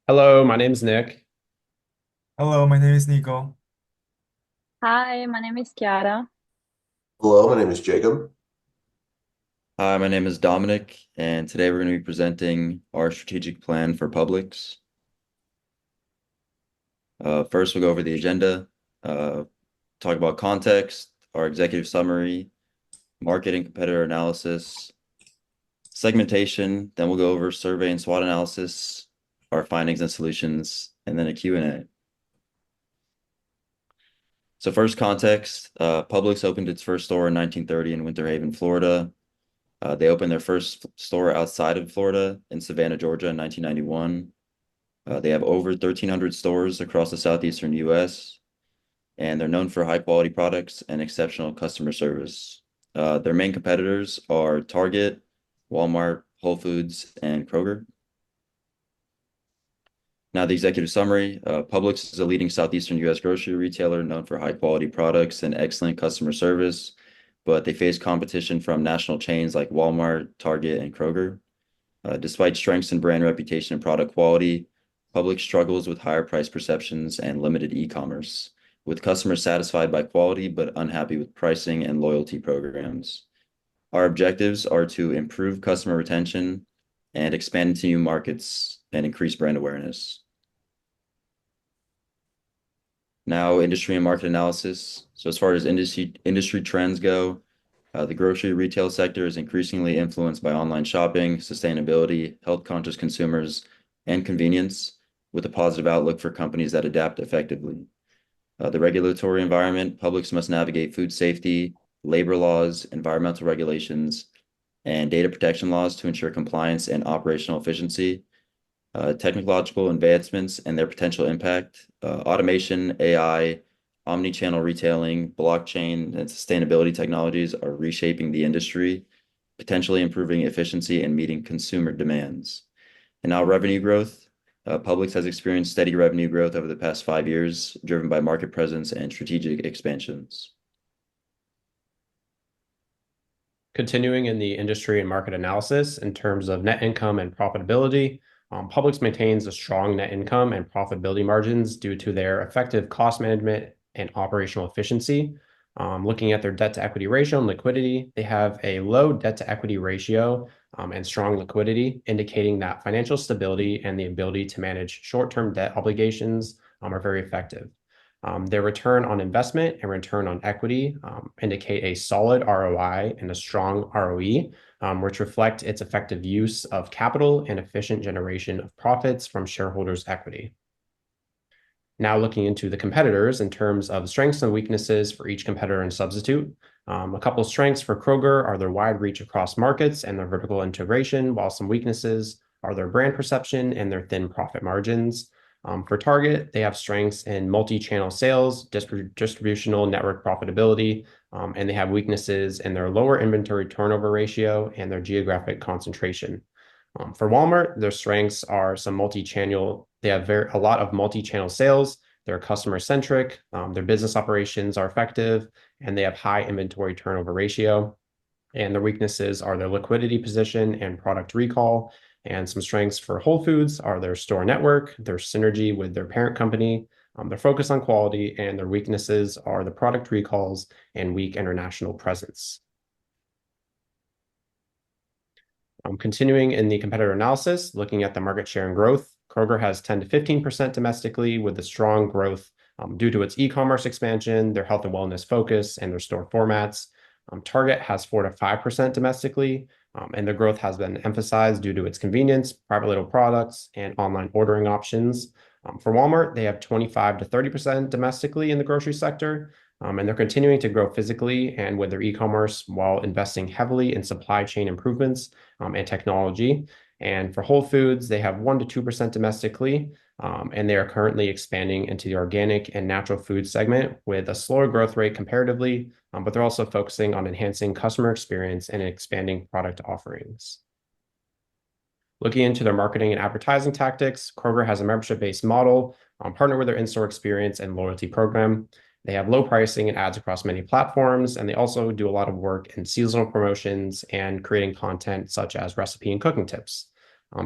Hello, my name's Nick. Hello, my name is Nico. Hi, my name is Chiara. Hello, my name is Jacob. Hi, my name is Dominic, and today we're going to be presenting our strategic plan for Publix. First, we'll go over the agenda, uh, talk about context, our executive summary, market and competitor analysis, segmentation, then we'll go over survey and SWOT analysis, our findings and solutions, and then a Q&A. So first context, Publix opened its first store in 1930 in Winter Haven, Florida. They opened their first store outside of Florida in Savannah, Georgia in 1991. They have over 1,300 stores across the southeastern US, and they're known for high quality products and exceptional customer service. Their main competitors are Target, Walmart, Whole Foods, and Kroger. Now, the executive summary. Publix is a leading southeastern US grocery retailer known for high quality products and excellent customer service, but they face competition from national chains like Walmart, Target, and Kroger. Despite strengths in brand reputation and product quality, Publix struggles with higher price perceptions and limited e-commerce, with customers satisfied by quality but unhappy with pricing and loyalty programs. Our objectives are to improve customer retention and expand into new markets and increase brand awareness. Now, industry and market analysis. So as far as industry trends go, the grocery retail sector is increasingly influenced by online shopping, sustainability, health-conscious consumers, and convenience, with a positive outlook for companies that adapt effectively. The regulatory environment, Publix must navigate food safety, labor laws, environmental regulations, and data protection laws to ensure compliance and operational efficiency. Technological advancements and their potential impact, automation, AI, omni-channel retailing, blockchain, and sustainability technologies are reshaping the industry, potentially improving efficiency and meeting consumer demands. And now revenue growth. Publix has experienced steady revenue growth over the past 5 years, driven by market presence and strategic expansions. Continuing in the industry and market analysis in terms of net income and profitability, Publix maintains a strong net income and profitability margins due to their effective cost management and operational efficiency. Looking at their debt to equity ratio and liquidity, they have a low debt to equity ratio and strong liquidity, indicating that financial stability and the ability to manage short-term debt obligations are very effective. Their return on investment and return on equity indicate a solid ROI and a strong ROE, which reflect its effective use of capital and efficient generation of profits from shareholders' equity. Now looking into the competitors in terms of strengths and weaknesses for each competitor and substitute. A couple of strengths for Kroger are their wide reach across markets and their vertical integration, while some weaknesses are their brand perception and their thin profit margins. For Target, they have strengths in multi-channel sales, distributional network profitability, and they have weaknesses in their lower inventory turnover ratio and their geographic concentration. For Walmart, their strengths are some multi-channel. They have a lot of multi-channel sales. They're customer centric. Their business operations are effective, and they have high inventory turnover ratio. And their weaknesses are their liquidity position and product recall. And some strengths for Whole Foods are their store network, their synergy with their parent company, their focus on quality, and their weaknesses are the product recalls and weak international presence. Continuing in the competitor analysis, looking at the market share and growth, Kroger has 10 to 15% domestically with a strong growth due to its e-commerce expansion, their health and wellness focus, and their store formats. Target has 4 to 5% domestically, and the growth has been emphasized due to its convenience, private label products, and online ordering options. For Walmart, they have 25 to 30% domestically in the grocery sector, and they're continuing to grow physically and with their e-commerce while investing heavily in supply chain improvements and technology. And for Whole Foods, they have 1 to 2% domestically, and they are currently expanding into the organic and natural food segment with a slower growth rate comparatively, but they're also focusing on enhancing customer experience and expanding product offerings. Looking into their marketing and advertising tactics, Kroger has a membership-based model, partnered with their in-store experience and loyalty program. They have low pricing and ads across many platforms, and they also do a lot of work in seasonal promotions and creating content such as recipe and cooking tips.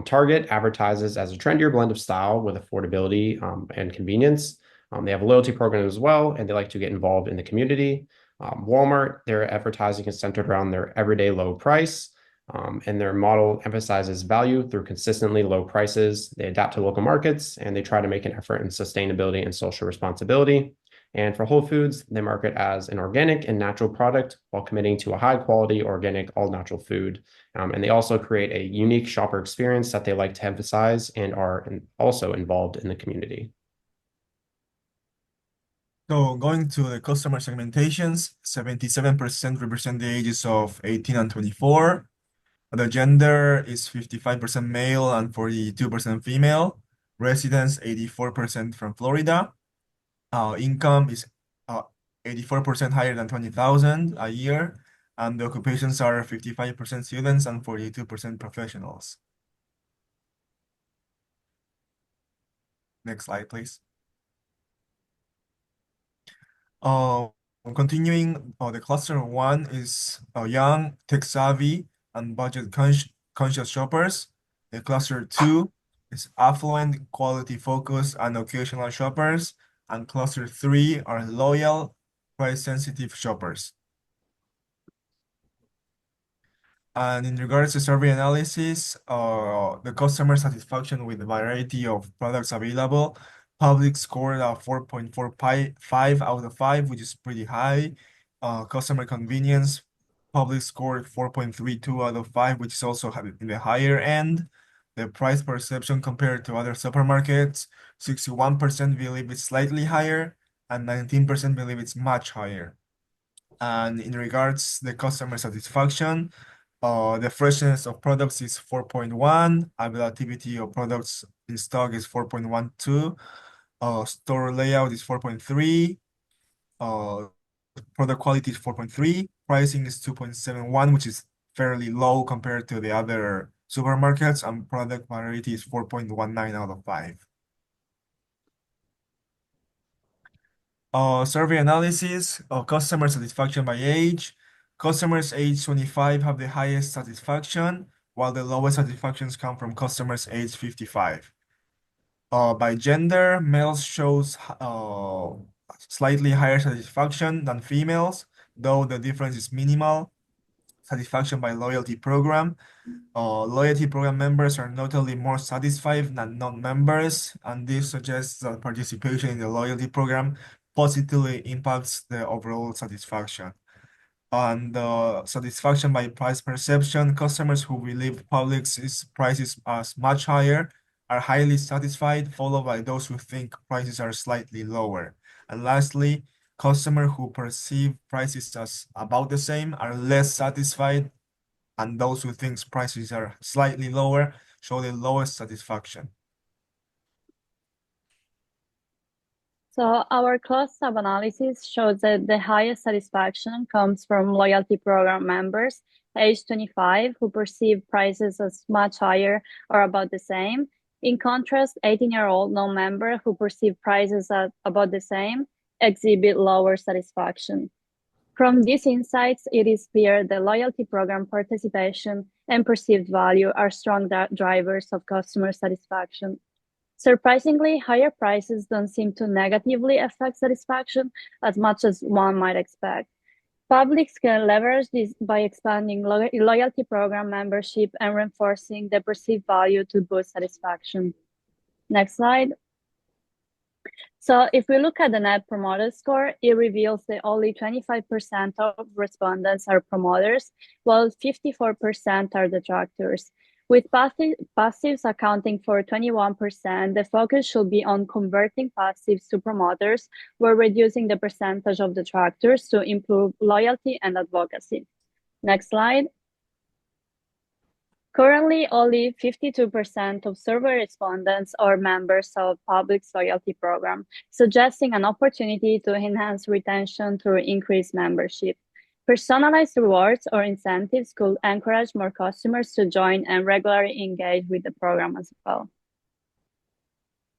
Target advertises as a trendier blend of style with affordability and convenience. They have a loyalty program as well, and they like to get involved in the community. Walmart, their advertising is centered around their everyday low price, and their model emphasizes value through consistently low prices. They adapt to local markets, and they try to make an effort in sustainability and social responsibility. And for Whole Foods, they market as an organic and natural product while committing to a high quality, organic, all natural food. And they also create a unique shopper experience that they like to emphasize and are also involved in the community. So going to the customer segmentations, 77% represent the ages of 18 and 24. The gender is 55% male and 42% female. Residence, 84% from Florida. Income is 84% higher than 20,000 a year. And the occupations are 55% students and 42% professionals. Next slide, please. Continuing, the cluster one is young, tech-savvy, and budget-conscious shoppers. The cluster two is affluent, quality-focused, and occasional shoppers. And cluster three are loyal, price-sensitive shoppers. And in regards to survey analysis, the customer satisfaction with the variety of products available, Publix scored a 4.45 out of 5, which is pretty high. Customer convenience, Publix scored 4.32 out of 5, which is also in the higher end. The price perception compared to other supermarkets, 61% believe it's slightly higher, and 19% believe it's much higher. And in regards the customer satisfaction, the freshness of products is 4.1, availability of products in stock is 4.12, store layout is 4.3, product quality is 4.3, pricing is 2.71, which is fairly low compared to the other supermarkets, and product variety is 4.19 out of 5. Survey analysis of customer satisfaction by age. Customers age 25 have the highest satisfaction, while the lowest satisfactions come from customers age 55. By gender, males shows slightly higher satisfaction than females, though the difference is minimal. Satisfaction by loyalty program. Loyalty program members are notably more satisfied than non-members, and this suggests that participation in the loyalty program positively impacts the overall satisfaction. And satisfaction by price perception, customers who believe Publix's prices as much higher are highly satisfied, followed by those who think prices are slightly lower. And lastly, customers who perceive prices as about the same are less satisfied, and those who think prices are slightly lower show the lowest satisfaction. So our closed sub-analysis shows that the highest satisfaction comes from loyalty program members age 25 who perceive prices as much higher or about the same. In contrast, 18-year-old non-member who perceive prices at about the same exhibit lower satisfaction. From these insights, it is clear that loyalty program participation and perceived value are strong drivers of customer satisfaction. Surprisingly, higher prices don't seem to negatively affect satisfaction as much as one might expect. Publix can leverage this by expanding loyalty program membership and reinforcing the perceived value to boost satisfaction. Next slide. So if we look at the Net Promoter Score, it reveals that only 25% of respondents are promoters, while 54% are detractors. With passives accounting for 21%, the focus should be on converting passives to promoters, while reducing the percentage of detractors to improve loyalty and advocacy. Next slide. Currently, only 52% of survey respondents are members of Publix loyalty program, suggesting an opportunity to enhance retention through increased membership. Personalized rewards or incentives could encourage more customers to join and regularly engage with the program as well.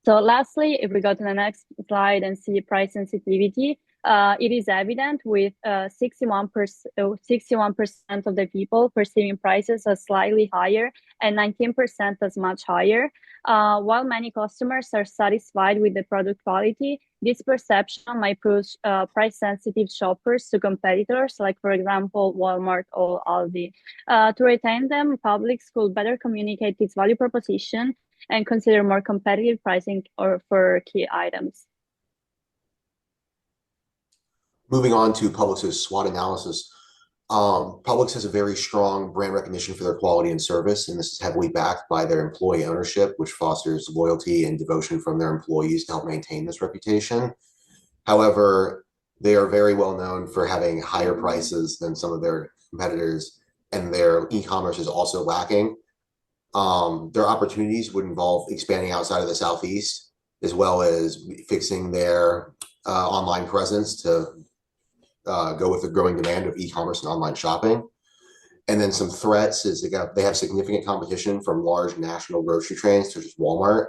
So lastly, if we go to the next slide and see price sensitivity, It is evident with 61% of the people perceiving prices as slightly higher and 19% as much higher. While many customers are satisfied with the product quality, this perception might push price-sensitive shoppers to competitors, like, for example, Walmart or Aldi. To retain them, Publix could better communicate its value proposition and consider more competitive pricing for key items. Moving on to Publix's SWOT analysis. Publix has a very strong brand recognition for their quality and service, and this is heavily backed by their employee ownership, which fosters loyalty and devotion from their employees to help maintain this reputation. However, they are very well known for having higher prices than some of their competitors, and their e-commerce is also lacking. Their opportunities would involve expanding outside of the Southeast, as well as fixing their online presence to go with the growing demand of e-commerce and online shopping. And then some threats is they have significant competition from large national grocery chains such as Walmart.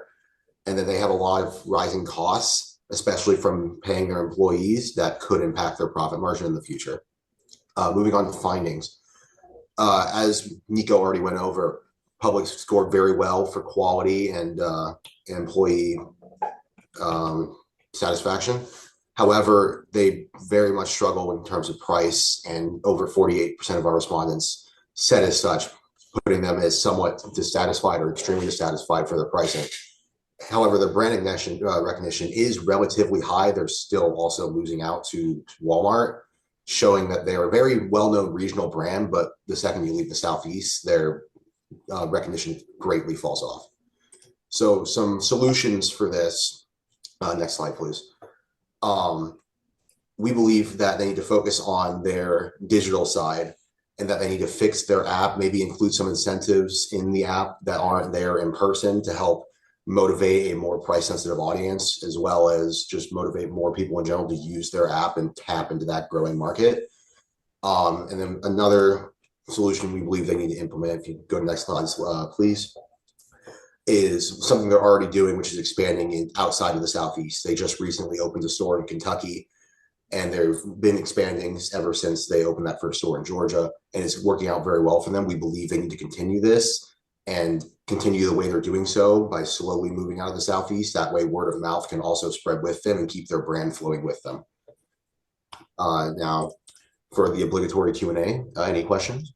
And then they have a lot of rising costs, especially from paying their employees, that could impact their profit margin in the future. Moving on to findings. As Nico already went over, Publix scored very well for quality and employee satisfaction. However, they very much struggle in terms of price, and over 48% of our respondents said as such, putting them as somewhat dissatisfied or extremely dissatisfied for their pricing. However, their brand recognition is relatively high. They're still also losing out to Walmart, showing that they're a very well-known regional brand, but the second you leave the Southeast, their recognition greatly falls off. So some solutions for this, next slide, please. We believe that they need to focus on their digital side, and that they need to fix their app, maybe include some incentives in the app that aren't there in person to help motivate a more price-sensitive audience, as well as just motivate more people in general to use their app and tap into that growing market. And then another solution we believe they need to implement, if you go to the next slide, please, is something they're already doing, which is expanding outside of the Southeast. They just recently opened a store in Kentucky, and they've been expanding ever since they opened that first store in Georgia, and it's working out very well for them. We believe they need to continue this and continue the way they're doing so by slowly moving out of the Southeast. That way word of mouth can also spread with them and keep their brand flowing with them. Now, for the obligatory Q&A, any questions?